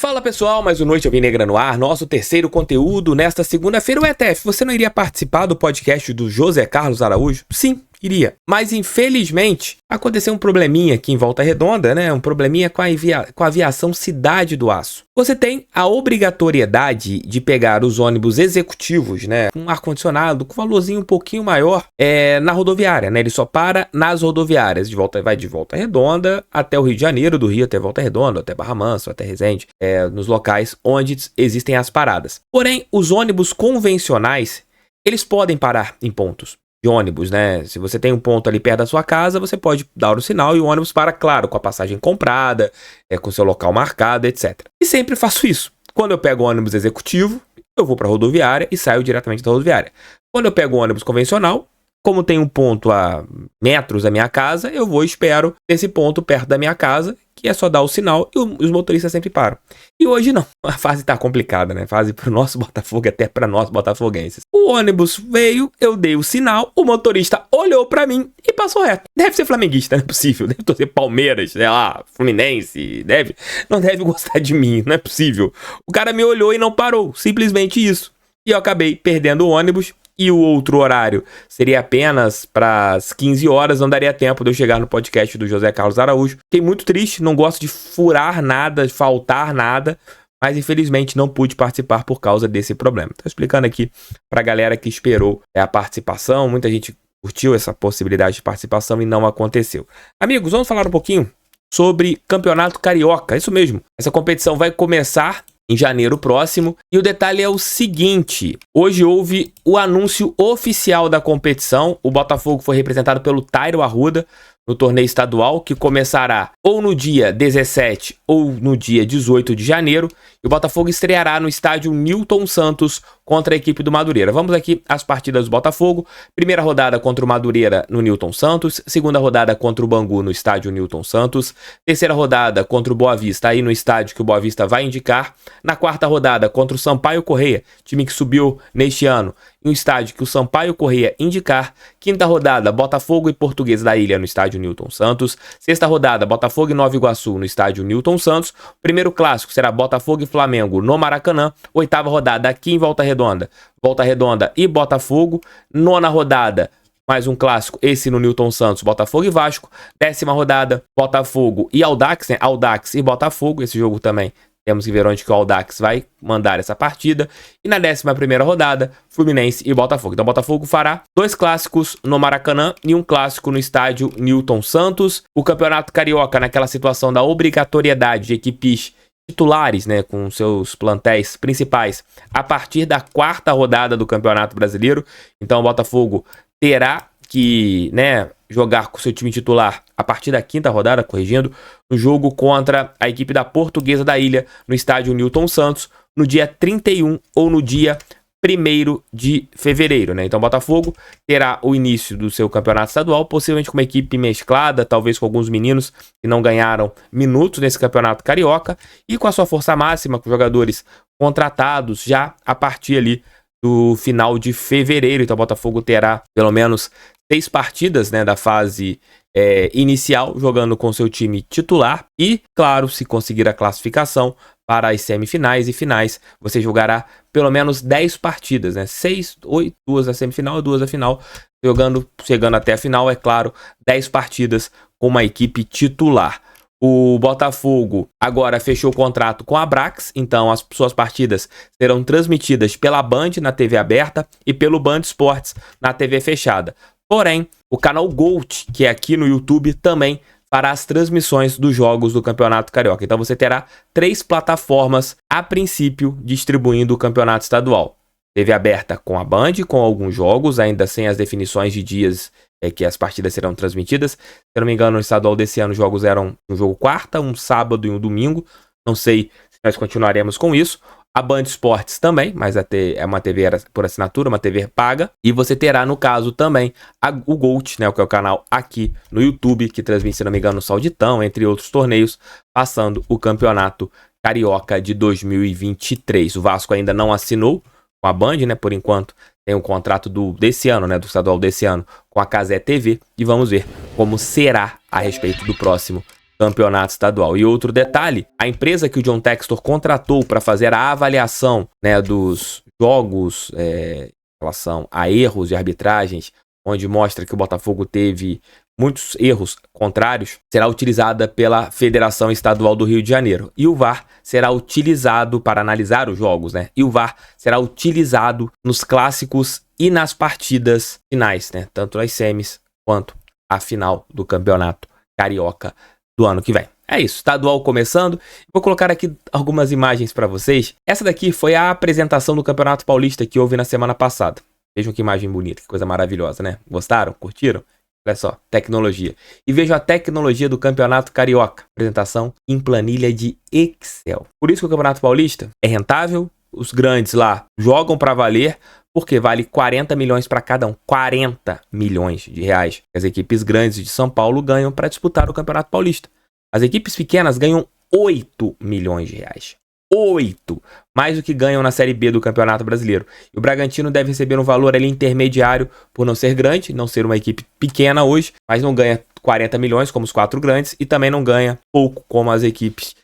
Fala pessoal, mais uma noite Alvinegra no ar, nosso terceiro conteúdo nesta segunda-feira. O ETF, você não iria participar do podcast do José Carlos Araújo? Sim, iria. Mas infelizmente aconteceu um probleminha aqui em Volta Redonda, né? Um probleminha com a aviação Cidade do Aço. Você tem a obrigatoriedade de pegar os ônibus executivos, né? Com ar-condicionado, com valorzinho um pouquinho maior, na rodoviária, né? Ele só para nas rodoviárias. Vai de Volta Redonda até o Rio de Janeiro, do Rio até Volta Redonda, até Barra Mansa, até Resende, nos locais onde existem as paradas. Porém, os ônibus convencionais, eles podem parar em pontos de ônibus, né? Se você tem um ponto ali perto da sua casa, você pode dar o sinal e o ônibus para, claro, com a passagem comprada, com seu local marcado, etc. E sempre faço isso. Quando eu pego o ônibus executivo, eu vou para a rodoviária e saio diretamente da rodoviária. Quando eu pego o ônibus convencional, como tem um ponto a metros da minha casa, eu vou e espero esse ponto perto da minha casa, que é só dar o sinal e os motoristas sempre param. E hoje não, a fase tá complicada, né? Fase pro nosso Botafogo e até para nós botafoguenses. O ônibus veio, eu dei o sinal, o motorista olhou pra mim e passou reto. Deve ser flamenguista, não é possível. Deve torcer Palmeiras, sei lá, Fluminense, não deve gostar de mim, não é possível. O cara me olhou e não parou, simplesmente isso. E eu acabei perdendo o ônibus. E o outro horário seria apenas para as 15 horas, não daria tempo de eu chegar no podcast do José Carlos Araújo. Fiquei muito triste, não gosto de furar nada, de faltar nada, mas infelizmente não pude participar por causa desse problema. Estou explicando aqui para a galera que esperou a participação, muita gente curtiu essa possibilidade de participação e não aconteceu. Amigos, vamos falar um pouquinho sobre Campeonato Carioca, isso mesmo, essa competição vai começar em janeiro próximo. E o detalhe é o seguinte, hoje houve o anúncio oficial da competição, o Botafogo foi representado pelo Tairo Arruda no torneio estadual, que começará ou no dia 17 ou no dia 18 de janeiro, e o Botafogo estreará no estádio Newton Santos contra a equipe do Madureira. Vamos aqui às partidas do Botafogo. Primeira rodada contra o Madureira no Newton Santos, segunda rodada contra o Bangu no estádio Newton Santos, terceira rodada contra o Boa Vista, aí no estádio que o Boa Vista vai indicar, na quarta rodada contra o Sampaio Corrêa, time que subiu neste ano, em um estádio que o Sampaio Corrêa indicar, quinta rodada Botafogo e Portuguesa da Ilha no estádio Newton Santos, sexta rodada Botafogo e Nova Iguaçu no estádio Newton Santos, primeiro clássico será Botafogo e Flamengo no Maracanã, oitava rodada aqui em Volta Redonda e Botafogo, nona rodada mais um clássico, esse no Newton Santos, Botafogo e Vasco, décima rodada Botafogo e Audax, né? Audax e Botafogo, esse jogo também temos que ver onde que o Audax vai mandar essa partida. E na 11ª rodada, Fluminense e Botafogo. Então, Botafogo fará 2 clássicos no Maracanã e um clássico no estádio Newton Santos. O Campeonato Carioca, naquela situação da obrigatoriedade de equipes titulares, né, com seus plantéis principais, a partir da 4ª rodada do Campeonato Brasileiro. Então, o Botafogo terá que, jogar com seu time titular a partir da 5ª rodada, corrigindo, no jogo contra a equipe da Portuguesa da Ilha, no estádio Newton Santos, no dia 31 ou no dia 1º de fevereiro, né? Então, o Botafogo terá o início do seu campeonato estadual, possivelmente com uma equipe mesclada, talvez com alguns meninos que não ganharam minutos nesse campeonato carioca, e com a sua força máxima, com jogadores contratados já a partir ali do final de fevereiro. Então, o Botafogo terá pelo menos 6 partidas, da fase inicial, jogando com seu time titular. E, claro, se conseguir a classificação para as semifinais e finais, você jogará pelo menos 10 partidas, 6, 8, 2 na semifinal e 2 na final, chegando até a final, é claro, 10 partidas com uma equipe titular. O Botafogo agora fechou o contrato com a Abrax, então as suas partidas serão transmitidas pela Band na TV aberta e pelo Band Esportes na TV fechada. Porém, o canal Gold, que é aqui no YouTube, também fará as transmissões dos jogos do Campeonato Carioca. Então você terá 3 plataformas, a princípio, distribuindo o Campeonato Estadual. TV aberta com a Band, com alguns jogos, ainda sem as definições de dias que as partidas serão transmitidas. Se eu não me engano, no estadual desse ano, os jogos eram um jogo quarta, um sábado e um domingo. Não sei se nós continuaremos com isso. A Band Esportes também, mas é uma TV por assinatura, uma TV paga. E você terá, no caso, também o Gold, que é o canal aqui no YouTube, que transmite, se não me engano, o Sauditão, entre outros torneios, passando o Campeonato Carioca de 2023. O Vasco ainda não assinou com a Band, por enquanto. Tem um contrato desse ano, do estadual desse ano, com a Cazé TV. E vamos ver como será a respeito do próximo campeonato estadual. E outro detalhe, a empresa que o John Textor contratou para fazer a avaliação, né, dos jogos em relação a erros de arbitragens, onde mostra que o Botafogo teve muitos erros contrários, será utilizada pela Federação Estadual do Rio de Janeiro. E o VAR será utilizado para analisar os jogos, né? E o VAR será utilizado nos clássicos e nas partidas finais, né? Tanto nas semis quanto a final do Campeonato Carioca do ano que vem. É isso, estadual começando. Vou colocar aqui algumas imagens para vocês. Essa daqui foi a apresentação do Campeonato Paulista que houve na semana passada. Vejam que imagem bonita, que coisa maravilhosa, né? Gostaram? Curtiram? Olha só, tecnologia. E vejam a tecnologia do Campeonato Carioca. Apresentação em planilha de Excel. Por isso que o Campeonato Paulista é rentável. Os grandes lá jogam para valer, porque vale 40 milhões para cada um. 40 milhões de reais. As equipes grandes de São Paulo ganham para disputar o Campeonato Paulista. As equipes pequenas ganham 8 milhões de reais. 8! Mais do que ganham na Série B do Campeonato Brasileiro. E o Bragantino deve receber um valor ali intermediário por não ser grande, não ser uma equipe pequena hoje, mas não ganha 40 milhões como os 4 grandes e também não ganha pouco como as equipes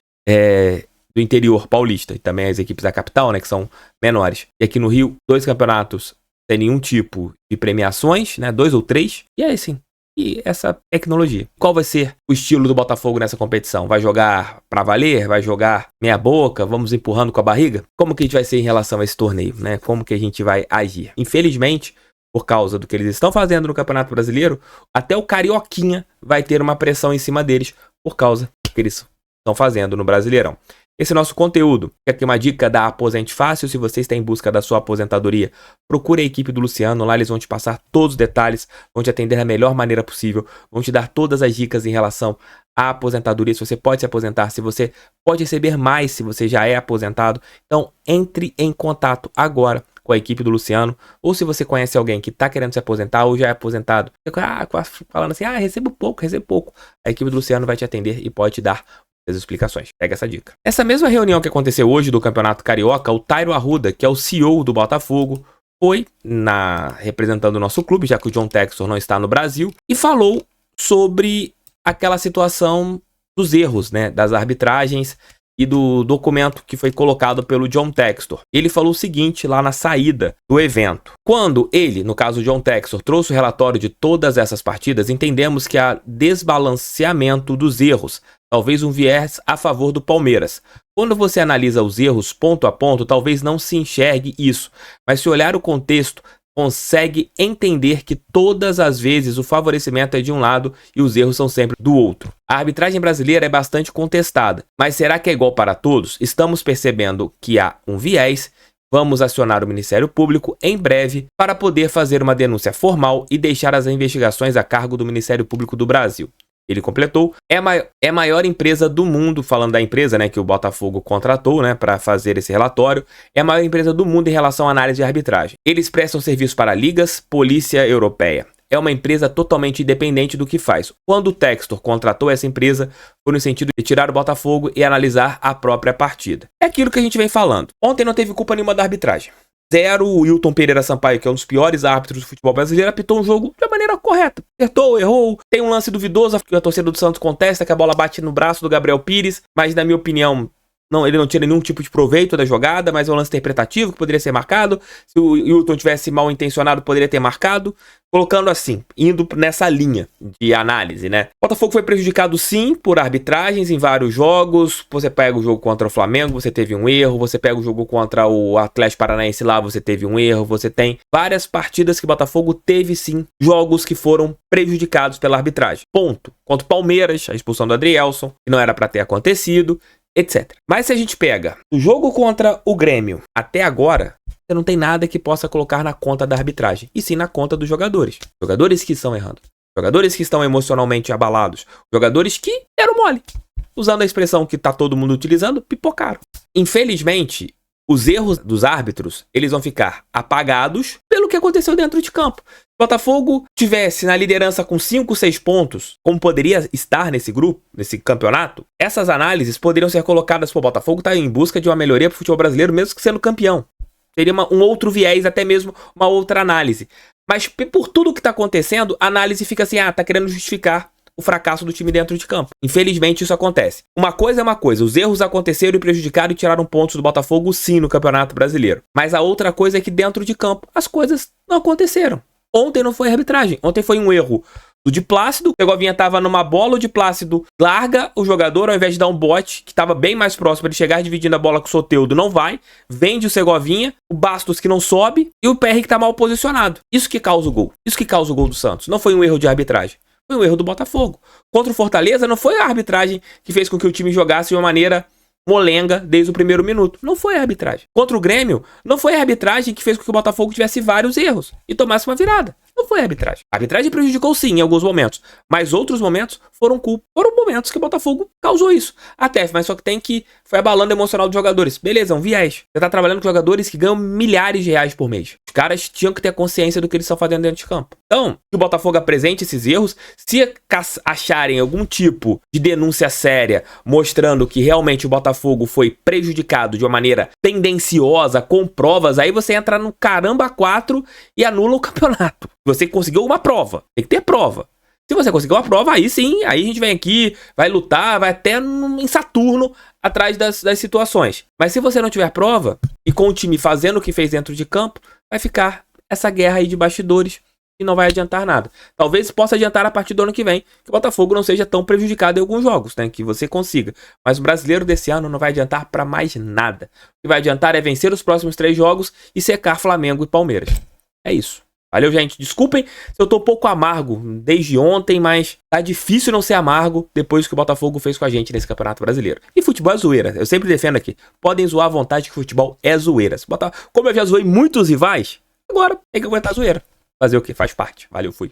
do interior paulista e também as equipes da capital, né, que são menores. E aqui no Rio, 2 campeonatos sem nenhum tipo de premiações, né, 2 ou 3, e é assim. E essa tecnologia. Qual vai ser o estilo do Botafogo nessa competição? Vai jogar pra valer? Vai jogar meia boca? Vamos empurrando com a barriga? Como que a gente vai ser em relação a esse torneio, né? Como que a gente vai agir? Infelizmente, por causa do que eles estão fazendo no Campeonato Brasileiro, até o Carioquinha vai ter uma pressão em cima deles por causa do que eles estão fazendo no Brasileirão. Esse é o nosso conteúdo. Aqui uma dica da Aposente Fácil. Se você está em busca da sua aposentadoria, procure a equipe do Luciano. Lá eles vão te passar todos os detalhes, vão te atender da melhor maneira possível, vão te dar todas as dicas em relação à aposentadoria, se você pode se aposentar, se você pode receber mais se você já é aposentado. Então entre em contato agora com a equipe do Luciano, ou se você conhece alguém que está querendo se aposentar ou já é aposentado, falando assim, recebo pouco. A equipe do Luciano vai te atender e pode te dar as explicações. Pega essa dica. Essa mesma reunião que aconteceu hoje do Campeonato Carioca, o Tairo Arruda, que é o CEO do Botafogo, foi representando o nosso clube, já que o John Textor não está no Brasil, e falou sobre aquela situação dos erros, né, das arbitragens e do documento que foi colocado pelo John Textor. Ele falou o seguinte lá na saída do evento. Quando ele, no caso o John Textor, trouxe o relatório de todas essas partidas, entendemos que há desbalanceamento dos erros, talvez um viés a favor do Palmeiras. Quando você analisa os erros ponto a ponto, talvez não se enxergue isso, mas se olhar o contexto, consegue entender que todas as vezes o favorecimento é de um lado e os erros são sempre do outro. A arbitragem brasileira é bastante contestada, mas será que é igual para todos? Estamos percebendo que há um viés. Vamos acionar o Ministério Público em breve para poder fazer uma denúncia formal e deixar as investigações a cargo do Ministério Público do Brasil. Ele completou, é a maior empresa do mundo, falando da empresa, né, que o Botafogo contratou, né, para fazer esse relatório, é a maior empresa do mundo em relação à análise de arbitragem. Eles prestam serviço para ligas, polícia europeia. É uma empresa totalmente independente do que faz. Quando o Textor contratou essa empresa, foi no sentido de tirar o Botafogo e analisar a própria partida. É aquilo que a gente vem falando. Ontem não teve culpa nenhuma da arbitragem. O Wilton Pereira Sampaio, que é um dos piores árbitros do futebol brasileiro, apitou um jogo de maneira correta. Acertou, errou. Tem um lance duvidoso que a torcida do Santos contesta, que a bola bate no braço do Gabriel Pires, mas na minha opinião, ele não tira nenhum tipo de proveito da jogada, mas é um lance interpretativo que poderia ser marcado. Se o Wilton tivesse mal intencionado, poderia ter marcado. Colocando assim, indo nessa linha de análise, né? O Botafogo foi prejudicado sim por arbitragens em vários jogos. Você pega o jogo contra o Flamengo, você teve um erro. Você pega o jogo contra o Atlético Paranaense lá, você teve um erro. Você tem várias partidas que o Botafogo teve sim jogos que foram prejudicados pela arbitragem. Ponto. Contra o Palmeiras, a expulsão do Adrielson, que não era para ter acontecido, etc. Mas se a gente pega o jogo contra o Grêmio até agora, você não tem nada que possa colocar na conta da arbitragem, e sim na conta dos jogadores. Jogadores que estão errando. Jogadores que estão emocionalmente abalados. Jogadores que deram mole. Usando a expressão que tá todo mundo utilizando, pipocaram. Infelizmente, os erros dos árbitros, eles vão ficar apagados pelo que aconteceu dentro de campo. Se o Botafogo tivesse na liderança com 5, 6 pontos, como poderia estar nesse grupo, nesse campeonato, essas análises poderiam ser colocadas para o Botafogo estar em busca de uma melhoria para o futebol brasileiro, mesmo que sendo campeão. Teria um outro viés, até mesmo uma outra análise. Mas por tudo que está acontecendo, a análise fica assim, tá querendo justificar o fracasso do time dentro de campo. Infelizmente isso acontece. Uma coisa é uma coisa, os erros aconteceram e prejudicaram e tiraram pontos do Botafogo sim no Campeonato Brasileiro. Mas a outra coisa é que dentro de campo as coisas não aconteceram. Ontem não foi arbitragem, ontem foi um erro do Di Plácido. O Segovinha tava numa bola, o Di Plácido larga o jogador ao invés de dar um bote, que tava bem mais próximo para ele chegar dividindo a bola com o Soteldo, não vai. Vende o Segovinha, o Bastos que não sobe e o PR que tá mal posicionado. Isso que causa o gol. Isso que causa o gol do Santos. Não foi um erro de arbitragem. Foi um erro do Botafogo. Contra o Fortaleza, não foi a arbitragem que fez com que o time jogasse de uma maneira molenga desde o primeiro minuto. Não foi a arbitragem. Contra o Grêmio, não foi a arbitragem que fez com que o Botafogo tivesse vários erros e tomasse uma virada. Não foi a arbitragem. A arbitragem prejudicou sim em alguns momentos, mas outros momentos foram culpa. Foram momentos que o Botafogo causou isso. Até, mas só que tem que foi abalando o emocional dos jogadores. Beleza, um viés. Você tá trabalhando com jogadores que ganham milhares de reais por mês. Os caras tinham que ter consciência do que eles estão fazendo dentro de campo. Então, que o Botafogo apresente esses erros, se acharem algum tipo de denúncia séria mostrando que realmente o Botafogo foi prejudicado de uma maneira tendenciosa, com provas, aí você entra no caramba 4 e anula o campeonato. Você conseguiu uma prova. Tem que ter prova. Se você conseguiu uma prova, aí sim, aí a gente vem aqui, vai lutar, vai até em Saturno atrás das situações. Mas se você não tiver prova, e com o time fazendo o que fez dentro de campo, vai ficar essa guerra aí de bastidores e não vai adiantar nada. Talvez possa adiantar a partir do ano que vem, que o Botafogo não seja tão prejudicado em alguns jogos, né? Que você consiga. Mas o brasileiro desse ano não vai adiantar para mais nada. O que vai adiantar é vencer os próximos 3 jogos e secar Flamengo e Palmeiras. É isso. Valeu, gente. Desculpem se eu tô um pouco amargo desde ontem, mas tá difícil não ser amargo depois que o Botafogo fez com a gente nesse Campeonato Brasileiro. E futebol é zoeira. Eu sempre defendo aqui. Podem zoar à vontade que futebol é zoeira. Como eu já zoei muitos rivais, agora tem que aguentar a zoeira. Fazer o quê? Faz parte. Valeu, fui.